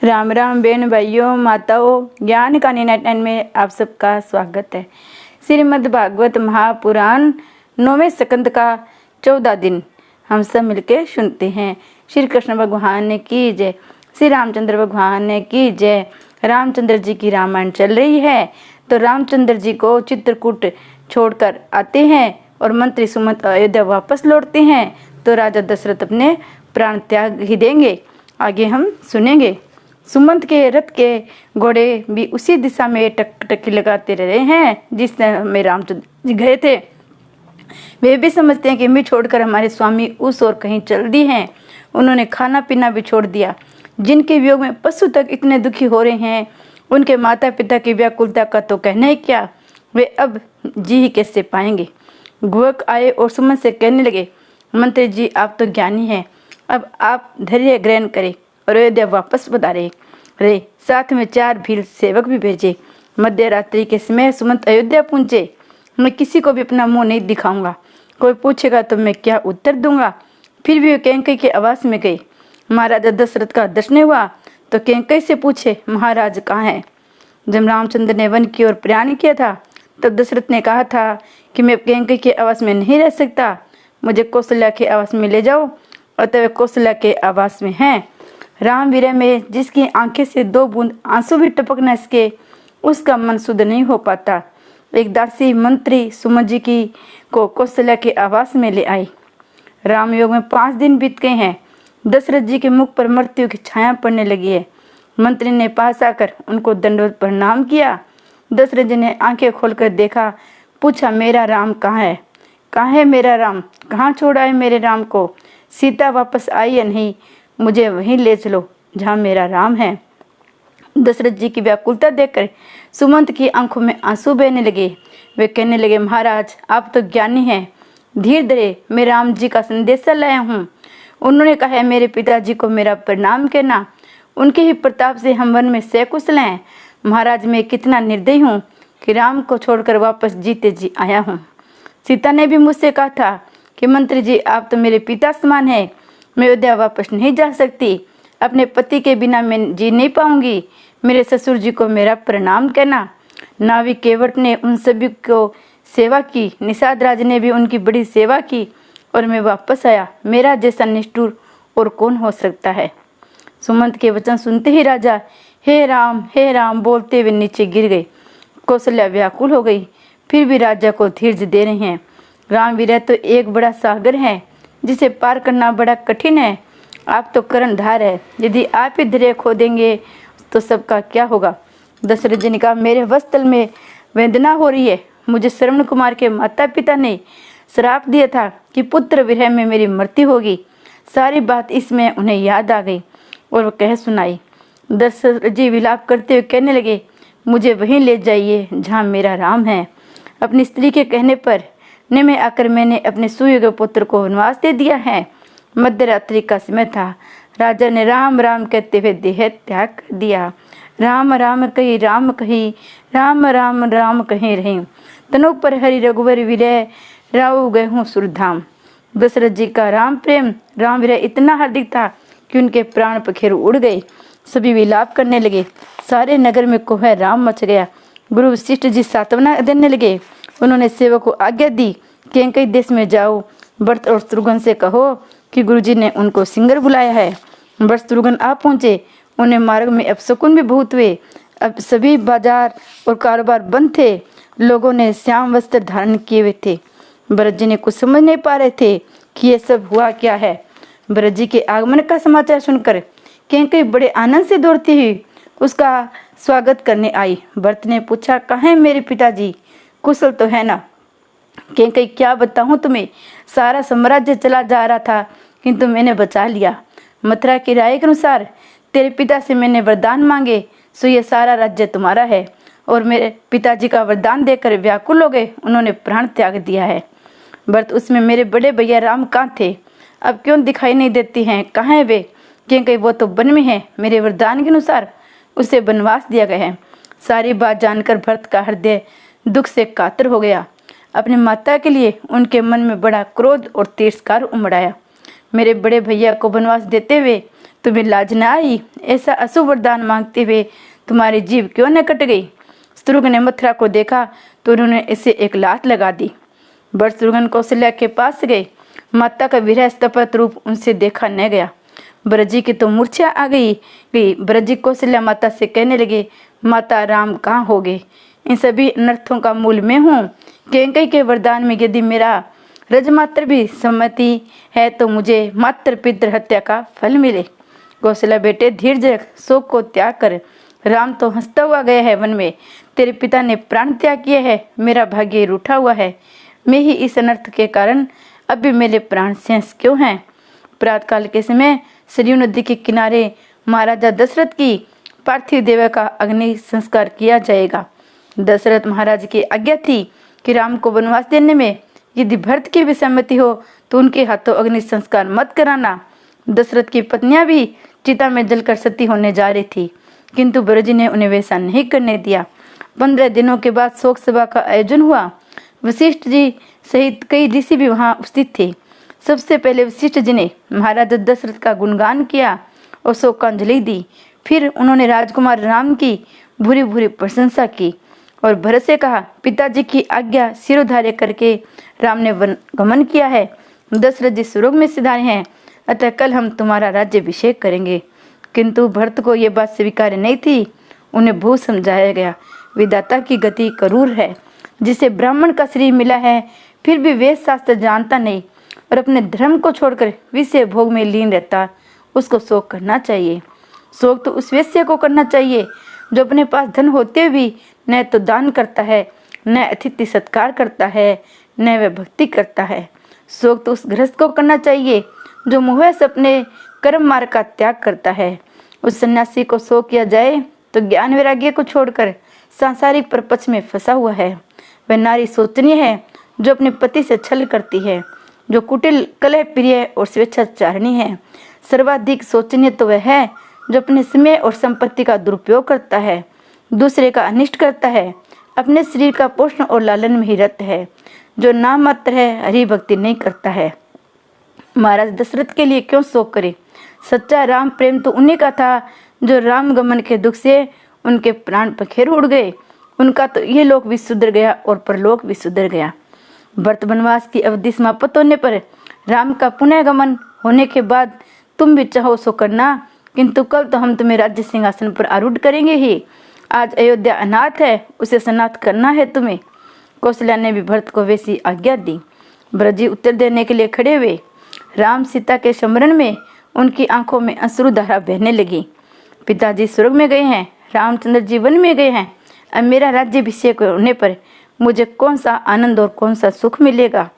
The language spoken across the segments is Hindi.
राम राम बहन भाइयों माताओं, ज्ञान का 99 में आप सबका स्वागत है। श्रीमद् भागवत महापुराण 9वें स्कंद का 14 दिन हम सब मिलके सुनते हैं। श्री कृष्ण भगवान ने की जय, श्री रामचंद्र भगवान ने की जय। रामचंद्र जी की रामायण चल रही है तो रामचंद्र जी को चित्रकूट छोड़कर आते हैं और मंत्री सुमंत अयोध्या वापस लौटते हैं तो राजा दशरथ अपने प्राण त्याग ही देंगे। आगे हम सुनेंगे। सुमंत के रथ के घोड़े भी उसी दिशा में टकटकी लगाते रहे हैं जिस में रामचंद्र जी गए थे। वे भी समझते हैं कि मैं छोड़कर हमारे स्वामी उस ओर कहीं चल दी हैं। उन्होंने खाना पीना भी छोड़ दिया। जिनके वियोग में पशु तक इतने दुखी हो रहे हैं, उनके माता पिता की व्याकुलता का तो कहना ही क्या, वे अब जी ही कैसे पाएंगे। गुहक आए और सुमंत से कहने लगे, मंत्री जी आप तो ज्ञानी हैं, अब आप धैर्य ग्रहण करें और अयोध्या वापस पधारे रे। साथ में 4 भील सेवक भी भेजे। मध्य रात्रि के समय सुमंत अयोध्या पहुंचे। मैं किसी को भी अपना मुंह नहीं दिखाऊंगा, कोई पूछेगा तो मैं क्या उत्तर दूंगा। फिर भी वे कैंकई के आवास में गए। महाराजा दशरथ का दर्शन हुआ तो कैंकई से पूछे, महाराज कहाँ है। जब रामचंद्र ने वन की ओर प्रयाण किया था तब दशरथ ने कहा था कि मैं कैंकई के आवास में नहीं रह सकता, मुझे कौशल्या के आवास में ले जाओ। अतः वे कौशल्या के आवास में हैं। राम विरह में जिसकी आंखें से 2 बूंद आंसू भी टपक न सके, उसका मन शुद्ध नहीं हो पाता। एक दासी मंत्री सुमंत जी की को कौशल्या के आवास में ले आई। राम योग में 5 दिन बीत गए हैं। दशरथ जी के मुख पर मृत्यु की छाया पड़ने लगी है। मंत्री ने पास आकर उनको दंडवत प्रणाम किया। दशरथ जी ने आंखें खोलकर देखा, पूछा, मेरा राम कहाँ है? कहाँ है मेरा राम? कहाँ छोड़ा है मेरे राम को? सीता वापस आई या नहीं? मुझे वहीं ले चलो जहाँ मेरा राम है। दशरथ जी की व्याकुलता देखकर सुमंत की आंखों में आंसू बहने लगे। वे कहने लगे, महाराज आप तो ज्ञानी हैं, धीर धरे, मैं राम जी का संदेशा लाया हूँ। उन्होंने कहा है मेरे पिताजी को मेरा प्रणाम कहना, उनके ही प्रताप से हम वन में सकुशल हैं। महाराज मैं कितना निर्दयी हूँ कि राम को छोड़कर वापस जीते जी आया हूँ। सीता ने भी मुझसे कहा था कि मंत्री जी आप तो मेरे पिता समान है, मैं अयोध्या वापस नहीं जा सकती, अपने पति के बिना मैं जी नहीं पाऊंगी, मेरे ससुर जी को मेरा प्रणाम कहना। नाविक केवट ने उन सभी को सेवा की, निषाद राज ने भी उनकी बड़ी सेवा की और मैं वापस आया। मेरा जैसा निष्ठुर और कौन हो सकता है। सुमंत के वचन सुनते ही राजा हे राम बोलते हुए नीचे गिर गए। कौशल्या व्याकुल हो गई, फिर भी राजा को धीरज दे रहे हैं। राम विरह तो एक बड़ा सागर है जिसे पार करना बड़ा कठिन है। आप तो कर्णधार है, यदि आप ही धैर्य खो देंगे तो सबका क्या होगा। दशरथ जी ने कहा, मेरे वस्तल में वेदना हो रही है। मुझे श्रवण कुमार के माता पिता ने श्राप दिया था कि पुत्र विरह में मेरी मृत्यु होगी। सारी बात इसमें उन्हें याद आ गई और वो कह सुनाई। दशरथ जी विलाप करते हुए कहने लगे, मुझे वहीं ले जाइए जहाँ मेरा राम है। अपनी स्त्री के कहने पर न में आकर मैंने अपने सुयोग्य पुत्र को वनवास दे दिया है। मध्य रात्रि का समय था। राजा ने राम राम कहते हुए देह त्याग कर दिया। राम राम कही राम कही, राम राम राम कहीं रही, तनु पर हरि रघुवर विरह, राव गए हूँ सुरधाम। दशरथ जी का राम प्रेम, राम विरह इतना हार्दिक था कि उनके प्राण पखेरु उड़ गए। सभी विलाप करने लगे। सारे नगर में कोह राम मच गया। गुरु वशिष्ठ जी सांत्वना देने लगे। उन्होंने सेवक को आज्ञा दी कि कैंकई देश में जाओ, भरत और शत्रुघ्न से कहो कि गुरुजी ने उनको सिंगर बुलाया है। भरत शत्रुघ्न आ पहुंचे। उन्हें मार्ग में अपशकुन भी बहुत हुए। अब सभी बाजार और कारोबार बंद थे। लोगों ने श्याम वस्त्र धारण किए हुए थे। भरत जी ने कुछ समझ नहीं पा रहे थे कि ये सब हुआ क्या है। भरत जी के आगमन का समाचार सुनकर कैंकई बड़े आनंद से दौड़ती हुई उसका स्वागत करने आई। भरत ने पूछा, कहाँ है मेरे पिताजी, कुशल तो है ना। कैंकई, क्या बताऊं तुम्हें, सारा साम्राज्य चला जा रहा था किंतु मैंने बचा लिया। मथुरा की राय के अनुसार तेरे पिता से मैंने वरदान मांगे, सो ये सारा राज्य तुम्हारा है। और मेरे पिताजी का वरदान देकर व्याकुल हो गए, उन्होंने प्राण त्याग दिया है। भरत, उसमें मेरे बड़े भैया राम कहाँ थे, अब क्यों दिखाई नहीं देती हैं, कहाँ है वे। कैंकई, वो तो वन में है, मेरे वरदान के अनुसार उसे वनवास दिया गया है। सारी बात जानकर भरत का हृदय दुख से कातर हो गया। अपनी माता के लिए उनके मन में बड़ा क्रोध और तिरस्कार उमड़ आया। मेरे बड़े भैया को वनवास देते हुए तुम्हें लाज न आई? ऐसा अशुभ वरदान मांगते हुए तुम्हारी जीभ क्यों न कट गई? शत्रुघ्न ने मथुरा को देखा तो उन्होंने इसे एक लात लगा दी। भरत शत्रुघ्न कौशल्या के पास गए। माता का विरह स्तप्त रूप उनसे देखा न गया। भरत जी की तो मूर्छा आ गई। भरत जी कौशल्या माता से कहने लगे, माता राम कहाँ हो गए? इन सभी अनर्थों का मूल मैं हूँ। कैकेयी के वरदान में यदि मेरा रजमात्र भी सम्मति है तो मुझे मात्र पितृ हत्या का फल मिले। कौशल्या बेटे धीरज रख, शोक को त्याग कर। राम तो हंसता हुआ गया है वन में। तेरे पिता ने प्राण त्याग किया है। मेरा भाग्य रूठा हुआ है। मैं ही इस अनर्थ के कारण अब भी मेरे प्राण शेष क्यों हैं? प्रातःकाल के समय सरयू नदी के किनारे महाराजा दशरथ की पार्थिव देह का अग्नि संस्कार किया जाएगा। दशरथ महाराज की आज्ञा थी कि राम को वनवास देने में यदि भरत की भी सहमति हो तो उनके हाथों अग्नि संस्कार मत कराना। दशरथ की पत्नियां भी चिता में जलकर सती होने जा रही थी, किंतु भरत जी ने उन्हें वैसा नहीं करने दिया। 15 दिनों के बाद शोक सभा का आयोजन हुआ। वशिष्ठ जी सहित कई ऋषि भी वहां उपस्थित थे। सबसे पहले वशिष्ठ जी ने महाराजा दशरथ का गुणगान किया और शोकांजलि दी। फिर उन्होंने राजकुमार राम की भूरी भूरी प्रशंसा की और भरत से कहा, पिताजी की आज्ञा सिरोधार्य करके राम ने वन गमन किया है। दशरथ जी सुरोग में सिधारे हैं, अतः कल हम तुम्हारा राज्याभिषेक करेंगे। किंतु भरत को यह बात स्वीकार्य नहीं थी। उन्हें भू समझाया गया, विधाता की गति क्रूर है। जिसे ब्राह्मण का शरीर मिला है फिर भी वेद शास्त्र जानता नहीं और अपने धर्म को छोड़कर विषय भोग में लीन रहता, उसको शोक करना चाहिए। शोक तो उस वेश्य को करना चाहिए जो अपने पास धन होते भी न तो दान करता है, न अतिथि सत्कार करता है, न वह भक्ति करता है। शोक तो उस गृहस्थ को करना चाहिए जो मुँह से अपने कर्म मार्ग का त्याग करता है। उस सन्यासी को शोक किया जाए तो ज्ञान वैराग्य को छोड़कर सांसारिक प्रपंच में फंसा हुआ है। वह नारी शोचनीय है जो अपने पति से छल करती है, जो कुटिल कलह प्रिय और स्वेच्छाचारिणी है। सर्वाधिक शोचनीय तो वह है जो अपने समय और संपत्ति का दुरुपयोग करता है, दूसरे का अनिष्ट करता है, अपने शरीर का पोषण और लालन में ही रत है, जो नाम मात्र है, हरि भक्ति नहीं करता है। महाराज दशरथ के लिए क्यों शोक करे? सच्चा राम प्रेम तो उन्हीं का था जो राम गमन के दुख से उनके प्राण पखेरु उड़ गए। उनका तो ये लोक भी सुधर गया और परलोक भी सुधर गया। भरत वनवास की अवधि समाप्त होने पर राम का पुनः गमन होने के बाद तुम भी चाहो सो करना, किंतु कल तो हम तुम्हें राज्य सिंहासन पर आरूढ़ करेंगे ही। आज अयोध्या अनाथ है, उसे सनाथ करना है तुम्हें। कौशल्या ने भी भरत को वैसी आज्ञा दी। भरत जी उत्तर देने के लिए खड़े हुए। राम सीता के स्मरण में उनकी आंखों में अश्रुधारा बहने लगी। पिताजी स्वर्ग में गए हैं, रामचंद्र जी वन में गए हैं। अब मेरा राज्याभिषेक होने पर मुझे कौन सा आनंद और कौन सा सुख मिलेगा?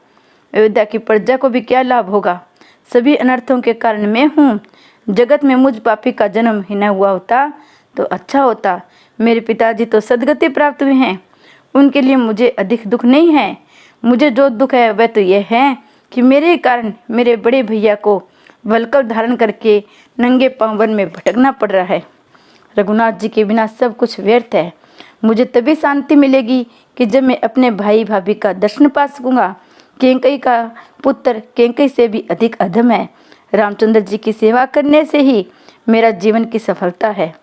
अयोध्या की प्रजा को भी क्या लाभ होगा? सभी अनर्थों के कारण मैं हूँ। जगत में मुझ पापी का जन्म ही न हुआ होता तो अच्छा होता। मेरे पिताजी तो सदगति प्राप्त हुए हैं, उनके लिए मुझे अधिक दुख नहीं है। मुझे जो दुख है वह तो यह है कि मेरे कारण मेरे बड़े भैया को वल्कल धारण करके नंगे पांव वन में भटकना पड़ रहा है। रघुनाथ जी के बिना सब कुछ व्यर्थ है। मुझे तभी शांति मिलेगी कि जब मैं अपने भाई भाभी का दर्शन पा सकूंगा। कैकेयी का पुत्र कैकेयी से भी अधिक अधम है। रामचंद्र जी की सेवा करने से ही मेरा जीवन की सफलता है।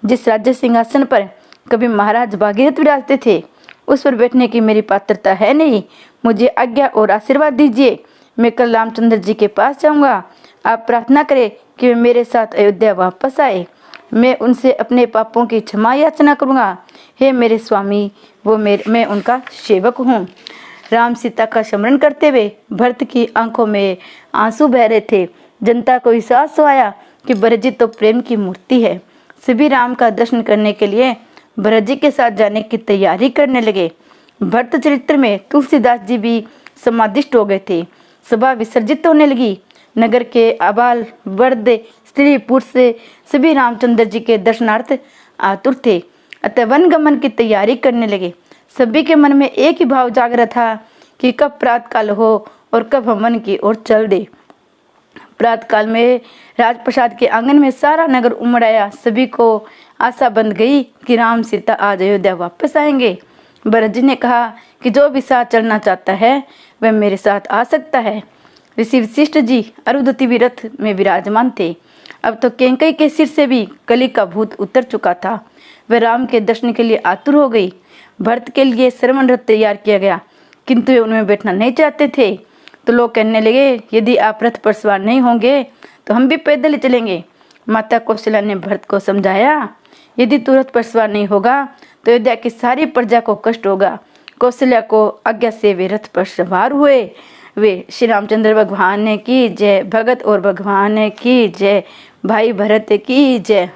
जिस राज्य सिंहासन पर कभी महाराज भागीरथ विराजते थे उस पर बैठने की मेरी पात्रता है नहीं। मुझे आज्ञा और आशीर्वाद दीजिए। मैं कल रामचंद्र जी के पास जाऊंगा। आप प्रार्थना करें कि वे मेरे साथ अयोध्या वापस आए। मैं उनसे अपने पापों की क्षमा याचना करूंगा। हे मेरे स्वामी, मैं उनका सेवक हूँ। राम सीता का स्मरण करते हुए भरत की आंखों में आंसू बह रहे थे। जनता को विश्वास आया कि भरत जी तो प्रेम की मूर्ति है। सभी राम का दर्शन करने के लिए भरत जी के साथ जाने की तैयारी करने लगे। भरत चरित्र में तुलसीदास जी भी समाधिष्ट हो गए थे। सभा विसर्जित होने लगी। नगर के आबाल वृद्ध स्त्री पुरुष से सभी रामचंद्र जी के दर्शनार्थ आतुर थे, अतः वन गमन की तैयारी करने लगे। सभी के मन में एक ही भाव जागृत था कि कब प्रातःकाल हो और कब हम वन की ओर चल दे। प्रातःकाल में राजप्रसाद के आंगन में सारा नगर उमड़ आया। सभी को आशा बंध गई कि राम सीता आज अयोध्या वापस आएंगे। भरत जी ने कहा कि जो भी साथ चलना चाहता है वह मेरे साथ आ सकता है। ऋषि वशिष्ठ जी अरुंधति भी रथ में विराजमान थे। अब तो कैकई के सिर से भी कली का भूत उतर चुका था। वह राम के दर्शन के लिए आतुर हो गई। भरत के लिए श्रवण रथ तैयार किया गया, किंतु वे उनमें बैठना नहीं चाहते थे। तो लोग कहने लगे, यदि आप रथ पर सवार नहीं होंगे तो हम भी पैदल ही चलेंगे। माता कौशल्या ने भरत को समझाया, यदि तू रथ पर सवार नहीं होगा तो अयोध्या की सारी प्रजा को कष्ट होगा। कौशल्या को आज्ञा से वे रथ पर सवार हुए। वे श्री रामचंद्र भगवान की जय, भगत और भगवान की जय, भाई भरत की जय।